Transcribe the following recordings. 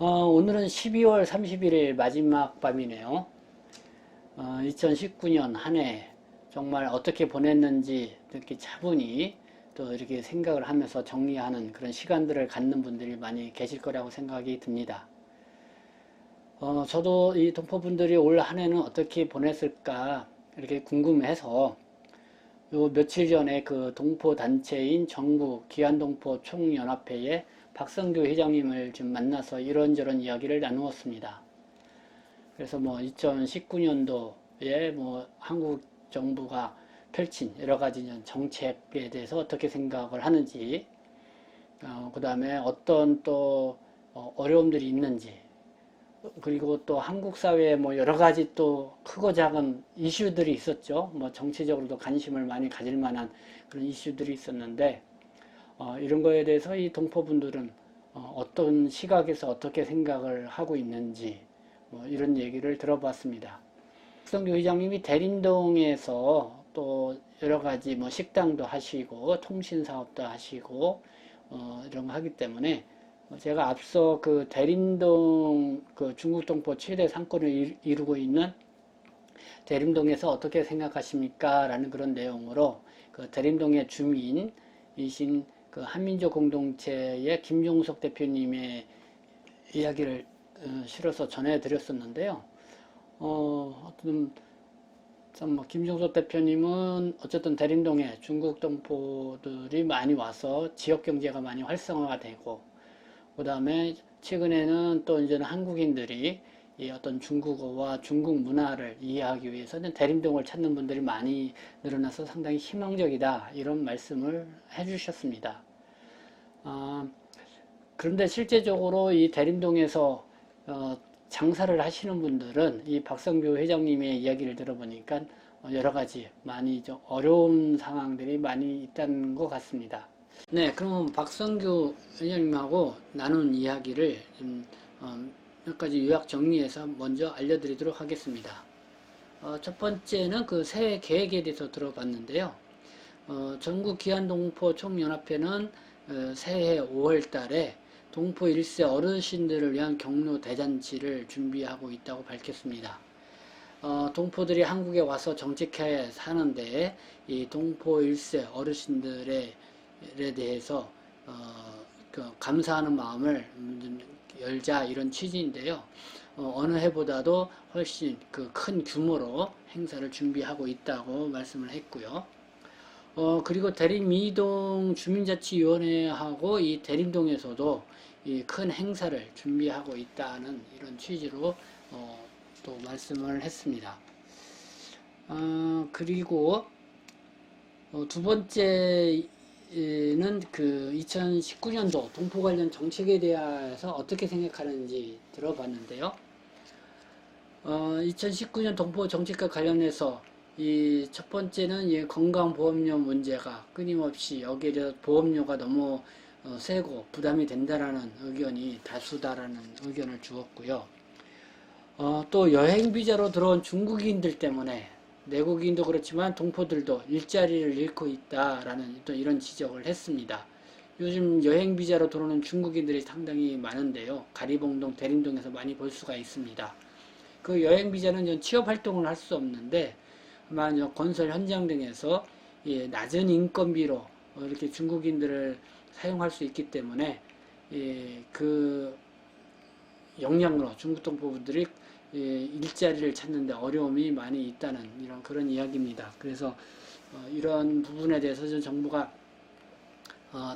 오늘은 12월 31일 마지막 밤이네요. 2019년 한 해 정말 어떻게 보냈는지 이렇게 차분히 또 이렇게 생각을 하면서 정리하는 그런 시간들을 갖는 분들이 많이 계실 거라고 생각이 듭니다. 저도 이 동포분들이 올 한 해는 어떻게 보냈을까 이렇게 궁금해서 요 며칠 전에 그 동포 단체인 정부 기안동포 총연합회의 박성규 회장님을 좀 만나서 이런저런 이야기를 나누었습니다. 그래서 뭐 2019년도에 뭐 한국 정부가 펼친 여러 가지 정책에 대해서 어떻게 생각을 하는지, 그 다음에 어떤 또 어려움들이 있는지, 그리고 또 한국 사회에 뭐 여러 가지 또 크고 작은 이슈들이 있었죠. 뭐 정치적으로도 관심을 많이 가질 만한 그런 이슈들이 있었는데, 이런 거에 대해서 이 동포분들은 어떤 시각에서 어떻게 생각을 하고 있는지 뭐 이런 얘기를 들어봤습니다. 박성규 회장님이 대림동에서 또 여러 가지 뭐 식당도 하시고 통신 사업도 하시고 이런 거 하기 때문에 제가 앞서 그 대림동 그 중국 동포 최대 상권을 이루고 있는 대림동에서 어떻게 생각하십니까? 라는 그런 내용으로 그 대림동의 주민이신 그 한민족 공동체의 김종석 대표님의 이야기를 실어서 전해드렸었는데요. 어떤 뭐 김종석 대표님은 어쨌든 대림동에 중국 동포들이 많이 와서 지역 경제가 많이 활성화가 되고, 그 다음에 최근에는 또 이제는 한국인들이 이 어떤 중국어와 중국 문화를 이해하기 위해서는 대림동을 찾는 분들이 많이 늘어나서 상당히 희망적이다, 이런 말씀을 해주셨습니다. 그런데 실제적으로 이 대림동에서 장사를 하시는 분들은 이 박성규 회장님의 이야기를 들어보니까 여러 가지 많이 좀 어려운 상황들이 많이 있다는 것 같습니다. 네, 그럼 박성규 회장님하고 나눈 이야기를 몇 가지 요약 정리해서 먼저 알려드리도록 하겠습니다. 첫 번째는 그 새해 계획에 대해서 들어봤는데요. 전국 기안동포 총연합회는 새해 5월 달에 동포 1세 어르신들을 위한 경로 대잔치를 준비하고 있다고 밝혔습니다. 동포들이 한국에 와서 정착해 사는데 이 동포 1세 어르신들에 대해서 그 감사하는 마음을 열자, 이런 취지인데요. 어느 해보다도 훨씬 그 큰 규모로 행사를 준비하고 있다고 말씀을 했고요. 그리고 대림이동 주민자치위원회하고 이 대림동에서도 이 큰 행사를 준비하고 있다는 이런 취지로 또 말씀을 했습니다. 그리고 두 번째는 그 2019년도 동포 관련 정책에 대해서 어떻게 생각하는지 들어봤는데요. 2019년 동포 정책과 관련해서 이 첫 번째는 이 건강보험료 문제가 끊임없이 여기에 대해서 보험료가 너무 세고 부담이 된다라는 의견이 다수다라는 의견을 주었고요. 또 여행비자로 들어온 중국인들 때문에 내국인도 그렇지만 동포들도 일자리를 잃고 있다라는 또 이런 지적을 했습니다. 요즘 여행비자로 들어오는 중국인들이 상당히 많은데요. 가리봉동, 대림동에서 많이 볼 수가 있습니다. 그 여행비자는 취업활동을 할 수 없는데 아마 건설 현장 등에서 낮은 인건비로 이렇게 중국인들을 사용할 수 있기 때문에 그 역량으로 중국 동포분들이 일자리를 찾는데 어려움이 많이 있다는 이런 그런 이야기입니다. 그래서 이런 부분에 대해서 정부가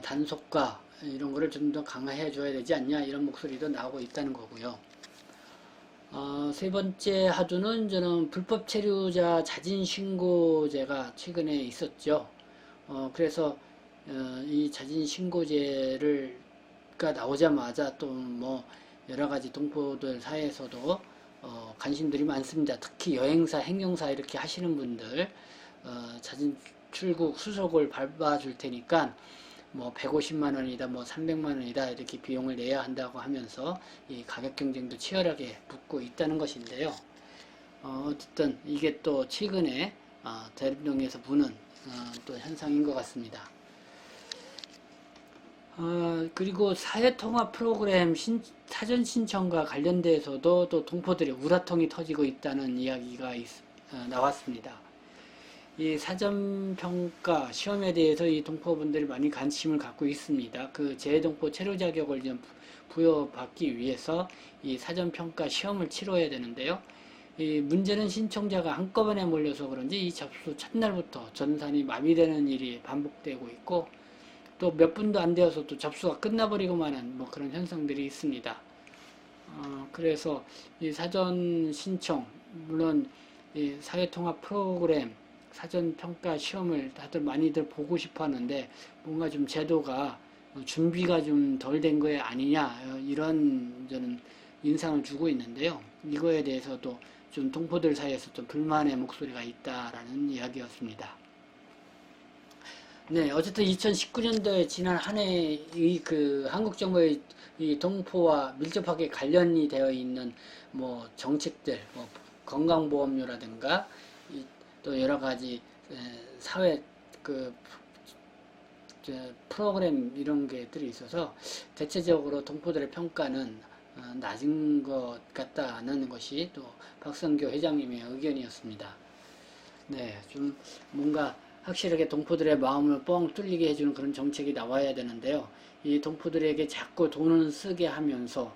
단속과 이런 거를 좀 더 강화해 줘야 되지 않냐, 이런 목소리도 나오고 있다는 거고요. 세 번째 하두는 저는 불법 체류자 자진 신고제가 최근에 있었죠. 그래서 이 자진 신고제가 나오자마자 또 뭐 여러 가지 동포들 사이에서도 관심들이 많습니다. 특히 여행사, 행정사 이렇게 하시는 분들 자진 출국 수속을 밟아줄 테니까 뭐 150만 원이다, 뭐 300만 원이다 이렇게 비용을 내야 한다고 하면서 이 가격 경쟁도 치열하게 붙고 있다는 것인데요. 어쨌든 이게 또 최근에 대림동에서 보는 또 현상인 것 같습니다. 그리고 사회통합 프로그램 사전 신청과 관련돼서도 또 동포들의 우라통이 터지고 있다는 이야기가 나왔습니다. 이 사전평가 시험에 대해서 이 동포분들이 많이 관심을 갖고 있습니다. 그 재동포 체류 자격을 좀 부여받기 위해서 이 사전평가 시험을 치러야 되는데요. 이 문제는 신청자가 한꺼번에 몰려서 그런지 이 접수 첫날부터 전산이 마비되는 일이 반복되고 있고, 또 몇 분도 안 되어서 또 접수가 끝나버리고 마는 뭐 그런 현상들이 있습니다. 그래서 이 사전 신청, 물론 이 사회통합 프로그램 사전평가 시험을 다들 많이들 보고 싶어 하는데, 뭔가 좀 제도가 준비가 좀 덜 된 거 아니냐, 이런 저는 인상을 주고 있는데요. 이거에 대해서도 좀 동포들 사이에서 좀 불만의 목소리가 있다라는 이야기였습니다. 네, 어쨌든 2019년도에 지난 한 해 이 그 한국 정부의 이 동포와 밀접하게 관련이 되어 있는 뭐 정책들, 뭐 건강보험료라든가 또 여러 가지 사회 그 프로그램 이런 게들이 있어서 대체적으로 동포들의 평가는 낮은 것 같다는 것이 또 박성교 회장님의 의견이었습니다. 네, 좀 뭔가 확실하게 동포들의 마음을 뻥 뚫리게 해주는 그런 정책이 나와야 되는데요. 이 동포들에게 자꾸 돈을 쓰게 하면서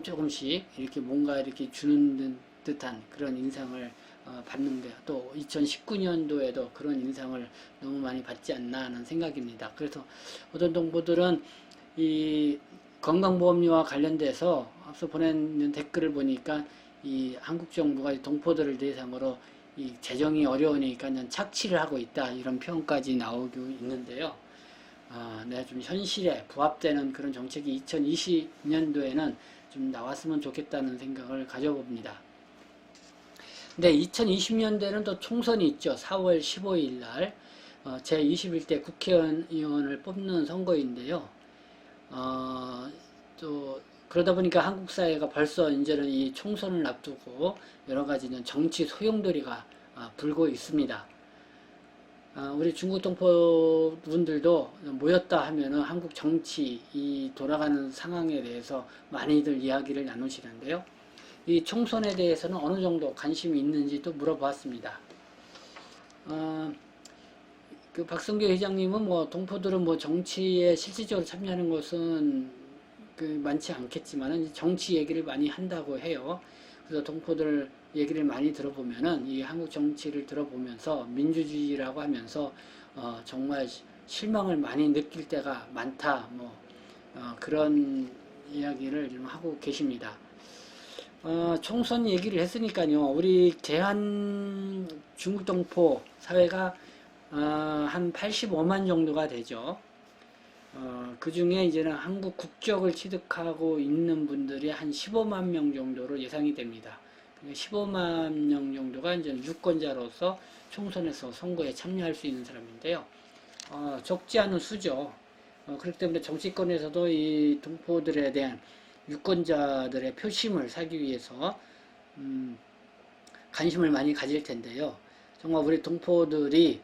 조금씩 이렇게 뭔가 이렇게 주는 듯한 그런 인상을 받는데, 또 2019년도에도 그런 인상을 너무 많이 받지 않나 하는 생각입니다. 그래서 어떤 동포들은 이 건강보험료와 관련돼서 앞서 보낸 댓글을 보니까 이 한국 정부가 동포들을 대상으로 이 재정이 어려우니까 착취를 하고 있다, 이런 표현까지 나오고 있는데요. 네, 좀 현실에 부합되는 그런 정책이 2020년도에는 좀 나왔으면 좋겠다는 생각을 가져봅니다. 근데 2020년대는 또 총선이 있죠. 4월 15일 날 제21대 국회의원을 뽑는 선거인데요. 또 그러다 보니까 한국 사회가 벌써 이제는 이 총선을 앞두고 여러 가지 정치 소용돌이가 불고 있습니다. 우리 중국 동포 분들도 모였다 하면은 한국 정치 이 돌아가는 상황에 대해서 많이들 이야기를 나누시는데요. 이 총선에 대해서는 어느 정도 관심이 있는지도 물어보았습니다. 그 박성교 회장님은 뭐 동포들은 뭐 정치에 실질적으로 참여하는 것은 그 많지 않겠지만은 정치 얘기를 많이 한다고 해요. 그래서 동포들 얘기를 많이 들어보면은 이 한국 정치를 들어보면서 민주주의라고 하면서 정말 실망을 많이 느낄 때가 많다, 뭐 그런 이야기를 좀 하고 계십니다. 총선 얘기를 했으니까요. 우리 대한 중국 동포 사회가 한 85만 정도가 되죠. 그 중에 이제는 한국 국적을 취득하고 있는 분들이 한 15만 명 정도로 예상이 됩니다. 15만 명 정도가 이제 유권자로서 총선에서 선거에 참여할 수 있는 사람인데요. 적지 않은 수죠. 그렇기 때문에 정치권에서도 이 동포들에 대한 유권자들의 표심을 사기 위해서 관심을 많이 가질 텐데요. 정말 우리 동포들이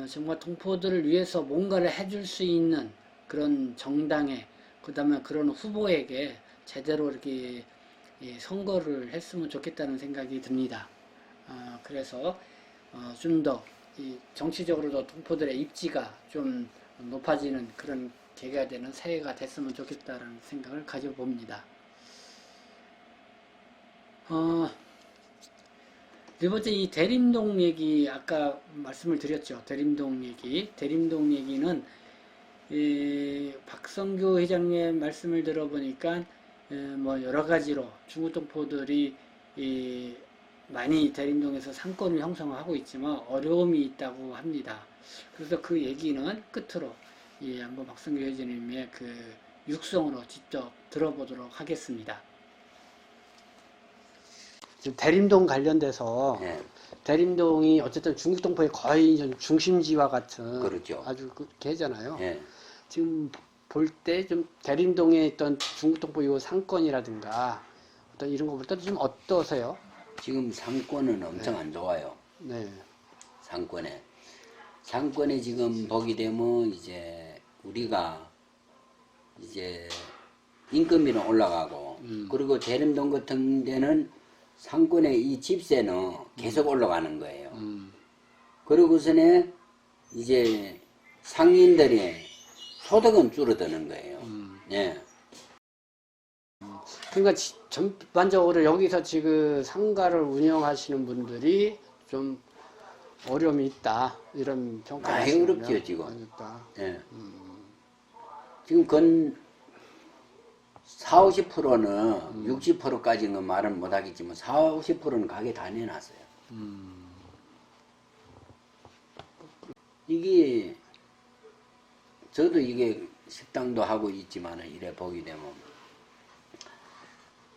정말 동포들을 위해서 뭔가를 해줄 수 있는 그런 정당에, 그 다음에 그런 후보에게 제대로 이렇게 선거를 했으면 좋겠다는 생각이 듭니다. 그래서 좀 더 정치적으로도 동포들의 입지가 좀 높아지는 그런 계기가 되는 새해가 됐으면 좋겠다는 생각을 가져봅니다. 네 번째, 이 대림동 얘기, 아까 말씀을 드렸죠. 대림동 얘기. 대림동 얘기는 박성교 회장님의 말씀을 들어보니까 뭐 여러 가지로 중국 동포들이 많이 대림동에서 상권을 형성하고 있지만 어려움이 있다고 합니다. 그래서 그 얘기는 끝으로 한번 박성교 회장님의 그 육성으로 직접 들어보도록 하겠습니다. 대림동 관련돼서 예, 대림동이 어쨌든 중국 동포의 거의 중심지와 같은, 그렇죠. 아주 그렇게 하잖아요. 예. 지금 볼 때 좀 대림동에 있던 중국 동포 요 상권이라든가 어떤 이런 거 볼 때 좀 어떠세요? 지금 상권은 엄청 안 좋아요. 네. 상권에 지금 보게 되면 이제 우리가 이제 인건비는 올라가고 그리고 대림동 같은 데는 상권의 이 집세는 계속 올라가는 거예요. 그러고서는 이제 상인들의 소득은 줄어드는 거예요. 예. 그러니까 전반적으로 여기서 지금 상가를 운영하시는 분들이 좀 어려움이 있다 이런 평가를 많이 하시군요. 어렵죠, 지금. 어렵다. 예. 지금 건 40, 50%는 60%까지는 말은 못하겠지만 40, 50%는 가게 다 내놨어요. 이게 저도 이게 식당도 하고 있지만 이래 보게 되면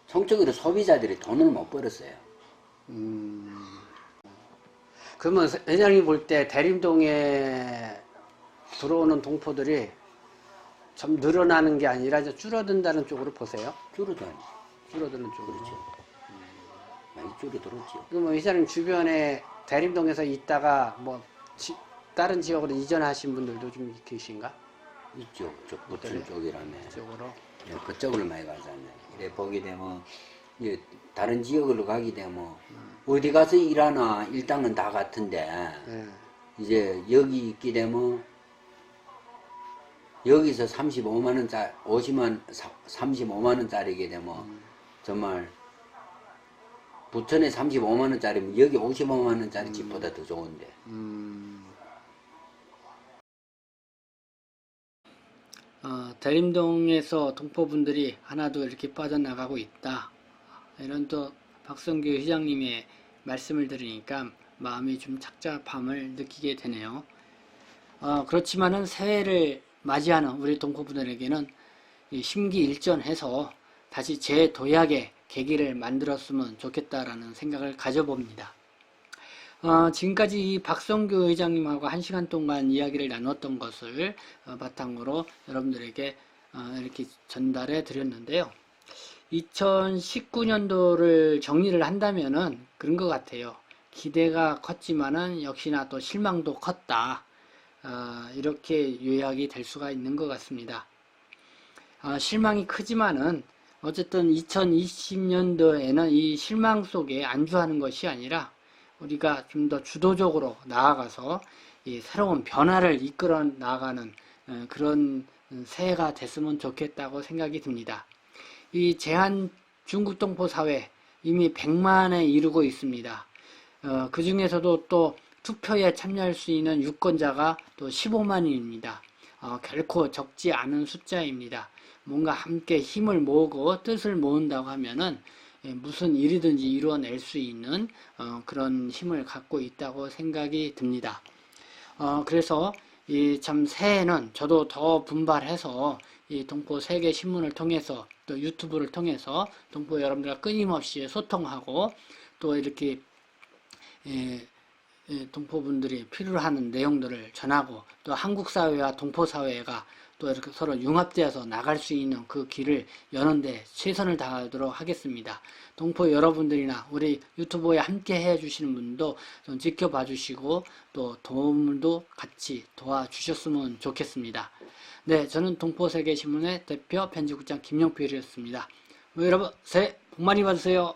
총적으로 소비자들이 돈을 못 벌었어요. 그러면 회장님 볼 때 대림동에 들어오는 동포들이 좀 늘어나는 게 아니라 이제 줄어든다는 쪽으로 보세요. 줄어든 줄어드는 쪽으로. 그렇죠. 많이 줄어들었죠. 그러면 회장님 주변에 대림동에서 있다가 뭐 다른 지역으로 이전하신 분들도 좀 계신가? 이쪽, 저 부천 쪽이라면 쪽으로. 예, 그쪽으로 많이 가잖아요. 이래 보게 되면 이제 다른 지역으로 가게 되면 어디 가서 일하나 일당은 다 같은데 네. 이제 여기 있게 되면 여기서 35만 원짜리 35만 원짜리게 되면 정말 부천에 35만 원짜리면 여기 55만 원짜리 집보다 더 좋은데. 대림동에서 동포분들이 하나도 이렇게 빠져나가고 있다. 이런 또 박성규 회장님의 말씀을 들으니까 마음이 좀 착잡함을 느끼게 되네요. 그렇지만은 새해를 맞이하는 우리 동포분들에게는 이 심기일전해서 다시 재도약의 계기를 만들었으면 좋겠다라는 생각을 가져봅니다. 지금까지 이 박성규 회장님하고 1시간 동안 이야기를 나눴던 것을 바탕으로 여러분들에게 이렇게 전달해 드렸는데요. 2019년도를 정리를 한다면은 그런 것 같아요. 기대가 컸지만은 역시나 또 실망도 컸다. 이렇게 요약이 될 수가 있는 것 같습니다. 실망이 크지만은 어쨌든 2020년도에는 이 실망 속에 안주하는 것이 아니라 우리가 좀 더 주도적으로 나아가서 이 새로운 변화를 이끌어 나가는 그런 새해가 됐으면 좋겠다고 생각이 듭니다. 이 제한 중국 동포 사회 이미 100만에 이르고 있습니다. 그 중에서도 또 투표에 참여할 수 있는 유권자가 또 15만입니다. 결코 적지 않은 숫자입니다. 뭔가 함께 힘을 모으고 뜻을 모은다고 하면은 무슨 일이든지 이루어낼 수 있는 그런 힘을 갖고 있다고 생각이 듭니다. 그래서 이 참 새해는 저도 더 분발해서 이 동포 세계 신문을 통해서 또 유튜브를 통해서 동포 여러분들과 끊임없이 소통하고 또 이렇게 동포분들이 필요로 하는 내용들을 전하고 또 한국 사회와 동포 사회가 또 이렇게 서로 융합되어서 나갈 수 있는 그 길을 여는데 최선을 다하도록 하겠습니다. 동포 여러분들이나 우리 유튜브에 함께 해주시는 분도 좀 지켜봐 주시고 또 도움도 같이 도와주셨으면 좋겠습니다. 네, 저는 동포세계신문의 대표 편집국장 김영필이었습니다. 여러분 새해 복 많이 받으세요.